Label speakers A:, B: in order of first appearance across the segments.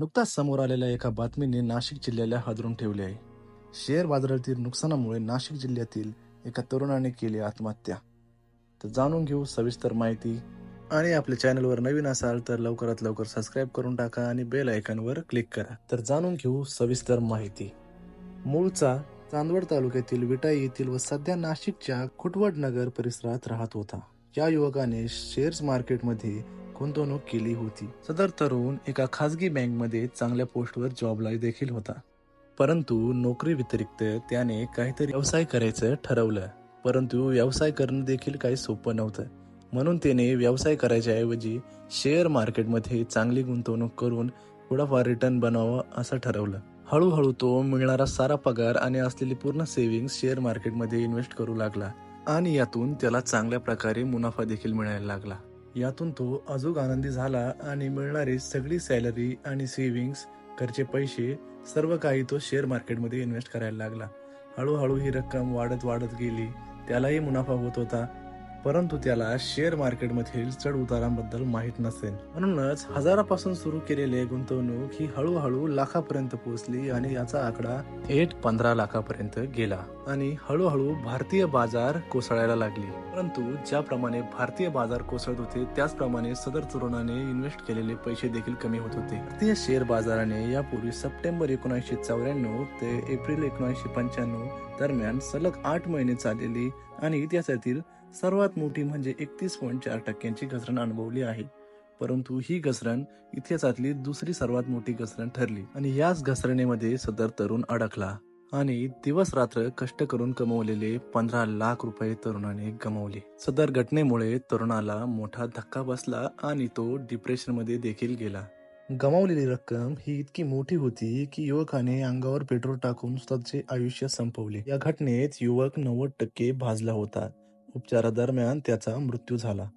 A: नुकताच समोर आलेल्या एका बातमीने नाशिक जिल्ह्याला हादरून ठेवले आहे. शेअर बाजारातील नुकसानामुळे नाशिक जिल्ह्यातील एका तरुणाने केली आत्महत्या. तर जाणून घेऊ सविस्तर माहिती. आणि आपल्या चॅनलवर नवीन असाल तर लवकरात लवकर सबस्क्राईब करून टाका आणि बेल आयकॉनवर क्लिक करा. तर जाणून घेऊ सविस्तर माहिती. मूळचा चांदवड तालुक्यातील विटाई येथील व सध्या नाशिकच्या खुटवड नगर परिसरात राहत होता. या युवकाने शेअर्स मार्केटमध्ये गुंतवणूक केली होती. सदर तरुण एका खासगी बँकमध्ये चांगल्या पोस्टवर जॉबला देखील होता. परंतु नोकरी व्यतिरिक्त त्याने काहीतरी व्यवसाय करायचं ठरवलं. परंतु व्यवसाय करणं देखील काही सोपं नव्हतं. म्हणून त्याने व्यवसाय करायच्या ऐवजी शेअर मार्केटमध्ये चांगली गुंतवणूक करून थोडाफार रिटर्न बनावं असं ठरवलं. हळूहळू तो मिळणारा सारा पगार आणि असलेली पूर्ण सेव्हिंग्स शेअर मार्केटमध्ये इन्व्हेस्ट करू लागला आणि यातून त्याला चांगल्या प्रकारे मुनाफा देखील मिळायला लागला. यातून तो अजून आनंदी झाला आणि मिळणारी सगळी सॅलरी आणि सेव्हिंग्स, घरचे पैसे सर्व काही तो शेअर मार्केटमध्ये इन्व्हेस्ट करायला लागला. हळूहळू ही रक्कम वाढत वाढत गेली. त्यालाही मुनाफा होत होता, परंतु त्याला शेअर मार्केटमधील चढ उतारांबद्दल माहीत नसेल. म्हणूनच हजारापासून सुरू केलेली गुंतवणूक ही हळूहळू लाखापर्यंत पोहोचली आणि याचा आकडा थेट 15 लाखापर्यंत गेला आणि हळूहळू भारतीय बाजार कोसळायला लागली. परंतु ज्याप्रमाणे भारतीय बाजार कोसळत होते त्याचप्रमाणे सदर तरुणाने इन्व्हेस्ट केलेले पैसे देखील कमी होत होते. भारतीय शेअर बाजाराने यापूर्वी सप्टेंबर 1994 ते एप्रिल 1995 दरम्यान सलग 8 महिने चाललेली आणि इतिहासातील सर्वात मोठी म्हणजे 31.4% घसरण अनुभवली आहे. परंतु ही घसरण इतिहासातली दुसरी सर्वात मोठी घसरण ठरली आणि याच घसरणीमध्ये सदर तरुण अडकला आणि दिवस रात्र कष्ट करून कमवलेले 15 लाख रुपये तरुणाने गमावले. सदर घटनेमुळे तरुणाला मोठा धक्का बसला आणि तो डिप्रेशनमध्ये देखील गेला. गमावलेली रक्कम ही इतकी मोठी होती की युवकाने अंगावर पेट्रोल टाकून स्वतःचे आयुष्य संपवले. या घटनेत युवक 90% भाजला होता. उपचारादरम्यान त्याचा मृत्यू झाला.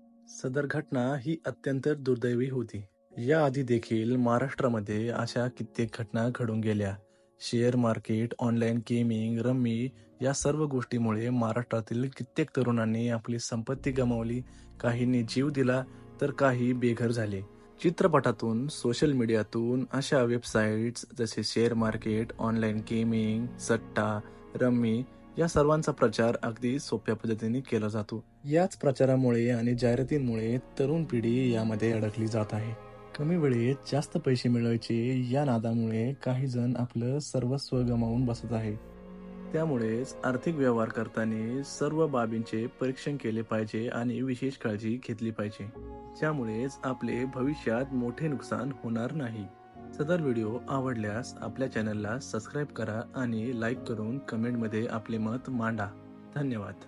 A: सदर घटना ही अत्यंत दुर्दैवी होती. याआधी देखील महाराष्ट्रामध्ये अशा कित्येक घटना घडून गेल्या. Share market, online gaming, rummy या सर्व गोष्टीमुळे महाराष्ट्रातील कित्येक तरुणांनी आपली संपत्ती गमावली. काहींनी जीव दिला तर काही बेघर झाले. चित्रपटातून, सोशल मीडियातून अशा वेबसाईट्स जसे शेअर मार्केट, ऑनलाईन गेमिंग, सट्टा, रम्मी या सर्वांचा प्रचार अगदी सोप्या पद्धतीने केला जातो. याच प्रचारामुळे आणि जाहिरातींमुळे तरुण पिढी यामध्ये अडकली जात आहे. कमी वेळेत जास्त पैसे मिळवायचे या नादामुळे काही जण आपलं सर्वस्व गमावून बसत आहे. त्यामुळेच आर्थिक व्यवहार करताना सर्व बाबींचे परीक्षण केले पाहिजे आणि विशेष काळजी घेतली पाहिजे, ज्यामुळेच आपले भविष्यात मोठे नुकसान होणार नाही. सदर व्हिडिओ आवडल्यास आपल्या चॅनलला सबस्क्राईब करा आणि लाईक करून कमेंटमध्ये आपले मत मांडा. धन्यवाद.